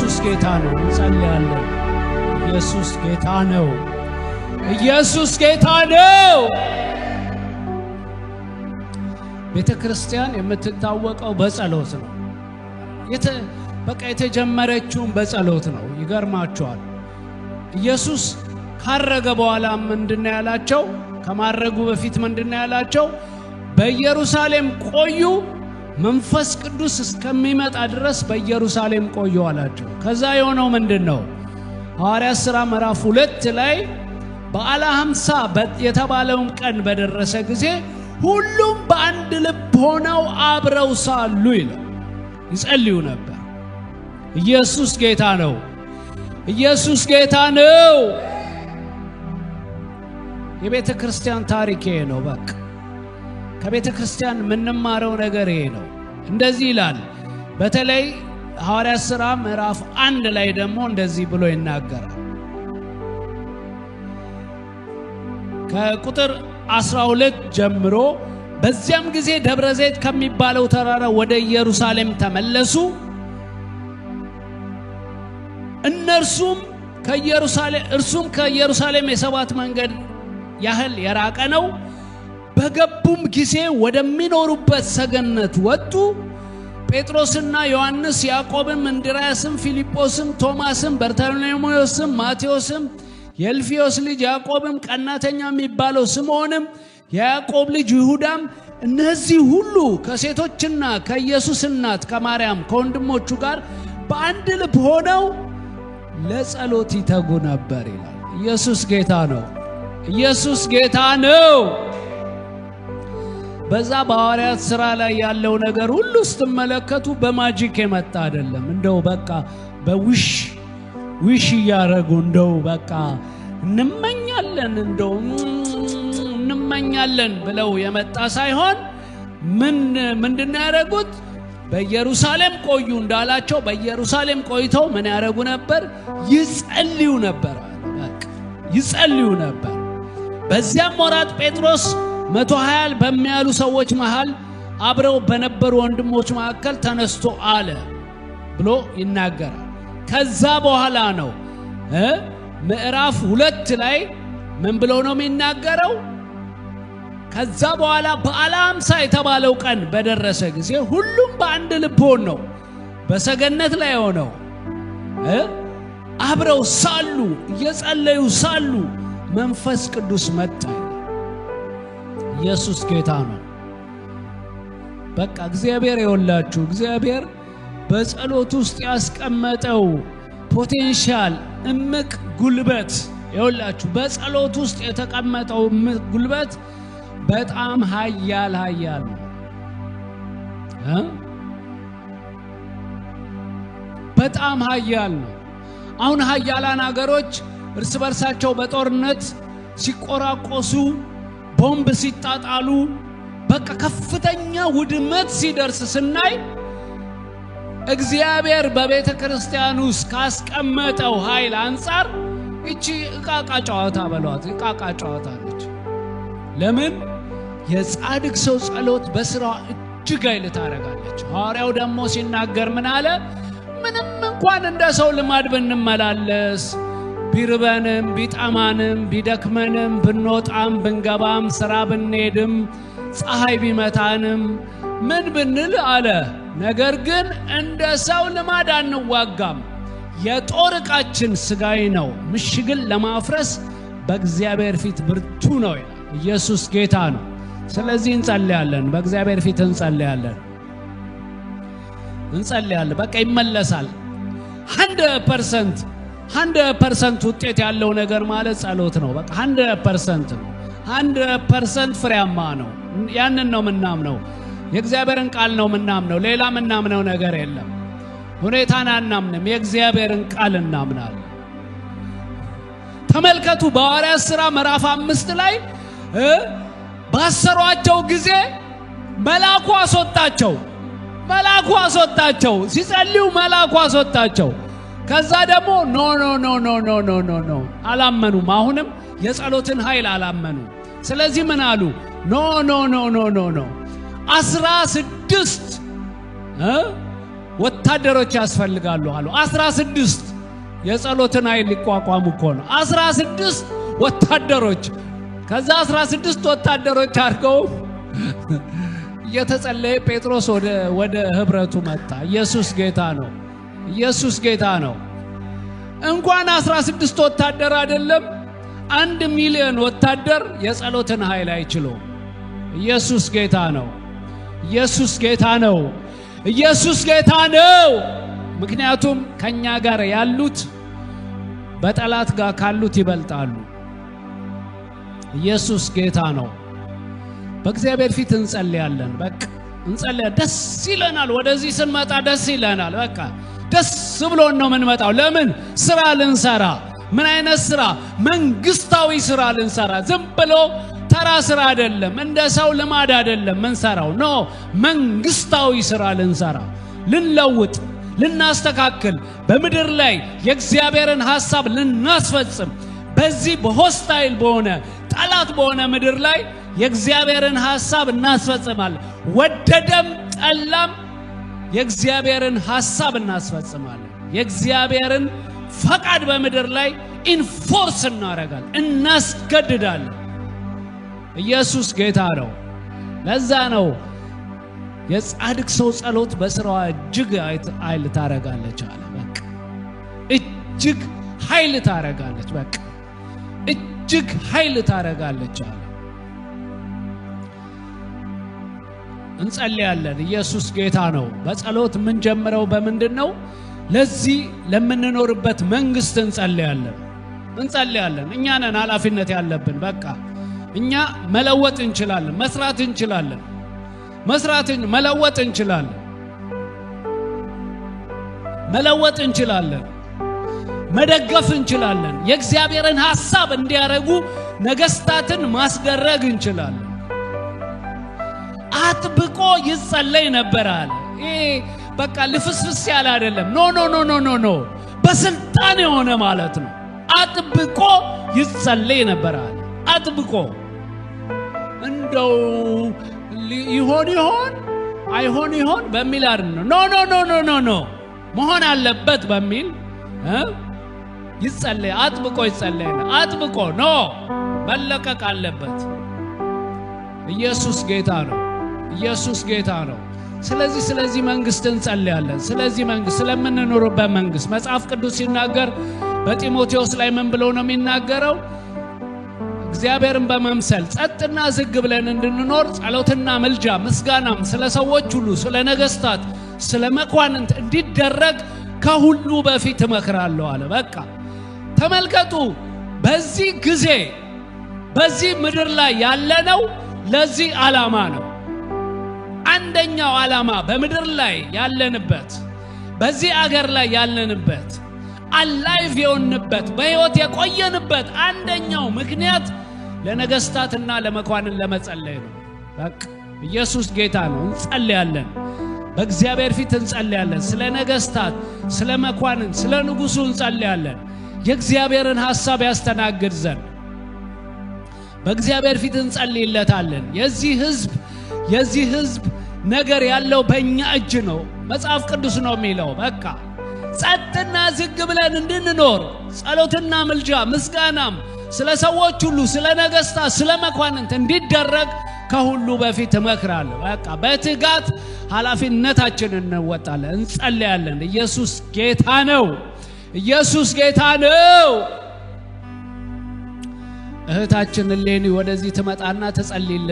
ኢየሱስ ጌታ ነው። እንጸልያለን። ኢየሱስ ጌታ ነው። ኢየሱስ ጌታ ነው። ቤተክርስቲያን የምትታወቀው በጸሎት ነው። በቃ የተጀመረችው በጸሎት ነው። ይገርማችኋል። ኢየሱስ ካረገ በኋላ ምንድነው ያላቸው? ከማረጉ በፊት ምንድነው ያላቸው? በኢየሩሳሌም ቆዩ፣ መንፈስ ቅዱስ እስከሚመጣ ድረስ በኢየሩሳሌም ቆዩ አላቸው። ከዛ የሆነው ምንድነው? ሐዋርያት ሥራ ምዕራፍ 2 ላይ በዓለ ሃምሳ የተባለውን ቀን በደረሰ ጊዜ ሁሉም በአንድ ልብ ሆነው አብረው ሳሉ ይጸልዩ ነበር። ኢየሱስ ጌታ ነው። ኢየሱስ ጌታ ነው። የቤተ ክርስቲያን ታሪክ ይሄ ነው። በቃ ከቤተ ክርስቲያን የምንማረው ነገር ይሄ ነው። እንደዚህ ይላል። በተለይ ሐዋርያት ሥራ ምዕራፍ 1 ላይ ደግሞ እንደዚህ ብሎ ይናገራል። ከቁጥር 12 ጀምሮ በዚያም ጊዜ ደብረ ዘይት ከሚባለው ተራራ ወደ ኢየሩሳሌም ተመለሱ። እርሱም ከኢየሩሳሌም የ7 መንገድ ያህል የራቀ ነው። በገቡም ጊዜ ወደሚኖሩበት ሰገነት ወጡ። ጴጥሮስና ዮሐንስ፣ ያዕቆብም፣ እንድርያስም፣ ፊልጶስም፣ ቶማስም፣ በርተሎሜዎስም፣ ማቴዎስም፣ የእልፍዮስ ልጅ ያዕቆብም፣ ቀናተኛ የሚባለው ስምዖንም፣ የያዕቆብ ልጅ ይሁዳም፣ እነዚህ ሁሉ ከሴቶችና ከኢየሱስ እናት ከማርያም ከወንድሞቹ ጋር በአንድ ልብ ሆነው ለጸሎት ይተጉ ነበር ይላል። ኢየሱስ ጌታ ነው። ኢየሱስ ጌታ ነው። በዛ በሐዋርያት ሥራ ላይ ያለው ነገር ሁሉ ስትመለከቱ በማጂክ የመጣ አይደለም። እንደው በቃ በዊሽ ያረጉ እንደው በቃ እንመኛለን ብለው የመጣ ሳይሆን ምንድነው ያደረጉት? በኢየሩሳሌም ቆዩ እንዳላቸው በኢየሩሳሌም ቆይተው ምን ያደርጉ ነበር? ይጸልዩ ነበር። በቃ ይጸልዩ ነበር። በዚያም ወራት ጴጥሮስ 120 በሚያሉ ሰዎች መሃል አብረው በነበሩ ወንድሞች መካከል ተነስቶ አለ ብሎ ይናገራል። ከዛ በኋላ ነው ምዕራፍ 2 ላይ ምን ብሎ ነው የሚናገረው? ከዛ በኋላ በዓለ ሃምሳ የተባለው ቀን በደረሰ ጊዜ ሁሉም በአንድ ልብ ሆነው በሰገነት ላይ ሆነው አብረው ሳሉ እየጸለዩ ሳሉ መንፈስ ቅዱስ መጣ። ኢየሱስ ጌታ ነው። በቃ እግዚአብሔር ይወላችሁ። እግዚአብሔር በጸሎት ውስጥ ያስቀመጠው ፖቴንሻል እምቅ ጉልበት ይወላችሁ። በጸሎት ውስጥ የተቀመጠው እምቅ ጉልበት በጣም ኃያል ነው። በጣም ኃያል ነው። አሁን ኃያላን ሀገሮች እርስ በርሳቸው በጦርነት ሲቆራቆሱ፣ ቦምብ ሲጣጣሉ፣ በቃ ከፍተኛ ውድመት ሲደርስ ስናይ እግዚአብሔር በቤተ ክርስቲያን ውስጥ ካስቀመጠው ኃይል አንፃር እቺ ዕቃቃ ጨዋታ በሏት፣ ዕቃቃ ጨዋታ ነች። ለምን? የጻድቅ ሰው ጸሎት በስራው እጅግ ኃይል ታደርጋለች። ሐዋርያው ደግሞ ሲናገር ምን አለ? ምንም እንኳን እንደ ሰው ልማድ ብንመላለስ፣ ቢርበንም ቢጠማንም ቢደክመንም ብንወጣም ብንገባም ሥራ ብንሄድም ፀሐይ ቢመታንም ምን ብንል አለ፣ ነገር ግን እንደ ሰው ልማድ አንዋጋም። የጦር ዕቃችን ሥጋዊ ነው፣ ምሽግን ለማፍረስ በእግዚአብሔር ፊት ብርቱ ነው ይላል። ኢየሱስ ጌታ ነው። ስለዚህ እንጸልያለን፣ በእግዚአብሔር ፊት እንጸልያለን። በቃ ይመለሳል። 100% ውጤት ያለው ነገር ማለት ጸሎት ነው። በቃ 100% ነው። 100% ፍሬያማ ነው። ያንን ነው ምናምነው። የእግዚአብሔርን ቃል ነው ምናምነው። ሌላ ምናምነው ነገር የለም። ሁኔታን አናምንም። የእግዚአብሔርን ቃል እናምናለን። ተመልከቱ፣ በሐዋርያት ሥራ ምዕራፍ 5 ላይ ባሰሯቸው ጊዜ መልአኩ አስወጣቸው። ሲጸልዩ መልአኩ አስወጣቸው። ከዛ ደግሞ ኖ አላመኑም። አሁንም የጸሎትን ኃይል አላመኑ። ስለዚህ ምን አሉ? ኖ 16 ወታደሮች ያስፈልጋሉ አሉ። 16 የጸሎትን ኃይል ሊቋቋሙ እኮ ነው 16 ወታደሮች። ከዛ 16 ወታደሮች አድርገው እየተጸለየ ጴጥሮስ ወደ ህብረቱ መጣ። ኢየሱስ ጌታ ነው። ኢየሱስ ጌታ ነው። እንኳን 16 ወታደር አይደለም 1 ሚሊዮን ወታደር የጸሎትን ኃይል አይችሉም። ኢየሱስ ጌታ ነው። ኢየሱስ ጌታ ነው። ኢየሱስ ጌታ ነው። ምክንያቱም ከኛ ጋር ያሉት በጠላት ጋር ካሉት ይበልጣሉ። ኢየሱስ ጌታ ነው። በእግዚአብሔር ፊት እንጸልያለን። በቃ እንጸልያለን። ደስ ይለናል። ወደዚህ ስንመጣ ደስ ይለናል። በቃ ደስ ብሎን ነው የምንመጣው። ለምን? ስራ ልንሰራ። ምን አይነት ስራ? መንግስታዊ ስራ ልንሰራ። ዝም ብሎ ተራ ስራ አይደለም። እንደ ሰው ልማድ አይደለም ምንሰራው። ኖ መንግስታዊ ስራ ልንሰራ፣ ልንለውጥ፣ ልናስተካክል፣ በምድር ላይ የእግዚአብሔርን ሐሳብ ልናስፈጽም፣ በዚህ በሆስታይል በሆነ ጠላት በሆነ ምድር ላይ የእግዚአብሔርን ሐሳብ እናስፈጽማለን። ወደደም ጠላም የእግዚአብሔርን ሐሳብ እናስፈጽማለን። የእግዚአብሔርን ፈቃድ በምድር ላይ ኢንፎርስ እናረጋለን፣ እናስገድዳለን። ኢየሱስ ጌታ ነው። ለዛ ነው የጻድቅ ሰው ጸሎት በስራዋ እጅግ ኃይል ታረጋለች አለ። በቃ እጅግ ኃይል ታረጋለች። በቃ እጅግ ኃይል ታረጋለች አለ። እንጸልያለን። ኢየሱስ ጌታ ነው። በጸሎት ምን ጀምረው በምንድነው? ለዚህ ለምንኖርበት መንግስት እንጸልያለን። እኛ ነን ኃላፊነት ያለብን። በቃ እኛ መለወጥ እንችላለን፣ መስራት እንችላለን፣ መለወጥ እንችላለን፣ መለወጥ እንችላለን፣ መደገፍ እንችላለን። የእግዚአብሔርን ሐሳብ እንዲያረጉ ነገስታትን ማስደረግ እንችላለን። አጥብቆ ይጸለይ ነበር አለ። ይሄ በቃ ልፍስፍስ ያለ አይደለም። ኖ በስልጣን የሆነ ማለት ነው። አጥብቆ ይጸለይ ነበር አለ። አጥብቆ እንደው አይሆን ይሆን በሚል አይደለም። ኖ መሆን አለበት በሚል ይጸለይ። አጥብቆ ይጸለይ። አጥብቆ መለቀቅ አለበት። ኢየሱስ ጌታ ነው። ኢየሱስ ጌታ ነው። ስለዚህ መንግስት እንጸልያለን። ስለዚህ መንግስት፣ ስለምንኖርበት መንግስት መጽሐፍ ቅዱስ ሲናገር በጢሞቴዎስ ላይ ምን ብሎ ነው የሚናገረው? እግዚአብሔርን በመምሰል ጸጥና ዝግ ብለን እንድንኖር ጸሎትና ምልጃ ምስጋናም ስለ ሰዎች ሁሉ፣ ስለ ነገስታት፣ ስለ መኳንንት እንዲደረግ ከሁሉ በፊት እመክራለሁ አለ። በቃ ተመልከቱ፣ በዚህ ጊዜ በዚህ ምድር ላይ ያለነው ለዚህ ዓላማ ነው። አንደኛው ዓላማ በምድር ላይ ያለንበት፣ በዚህ አገር ላይ ያለንበት፣ አላይቭ የሆንበት፣ በሕይወት የቆየንበት አንደኛው ምክንያት ለነገስታትና ለመኳንን ለመጸለይ ነው። በቃ ኢየሱስ ጌታ ነው። እንጸልያለን። በእግዚአብሔር ፊት እንጸልያለን። ስለ ነገስታት፣ ስለ መኳንን፣ ስለ ንጉሱ እንጸልያለን። የእግዚአብሔርን ሐሳብ ያስተናግድ ዘንድ በእግዚአብሔር ፊት እንጸልይለታለን። የዚህ ህዝብ ነገር ያለው በእኛ እጅ ነው። መጽሐፍ ቅዱስ ነው የሚለው። በቃ ጸጥና ዝግ ብለን እንድንኖር ጸሎትና ምልጃ ምስጋናም ስለ ሰዎች ሁሉ፣ ስለ ነገስታት፣ ስለ መኳንንት እንዲደረግ ከሁሉ በፊት እመክራለሁ። በቃ በትጋት ኃላፊነታችንን እንወጣለን፣ እንጸልያለን። ኢየሱስ ጌታ ነው። ኢየሱስ ጌታ ነው። እህታችን ሌኒ ወደዚህ ትመጣና ትጸልይልን።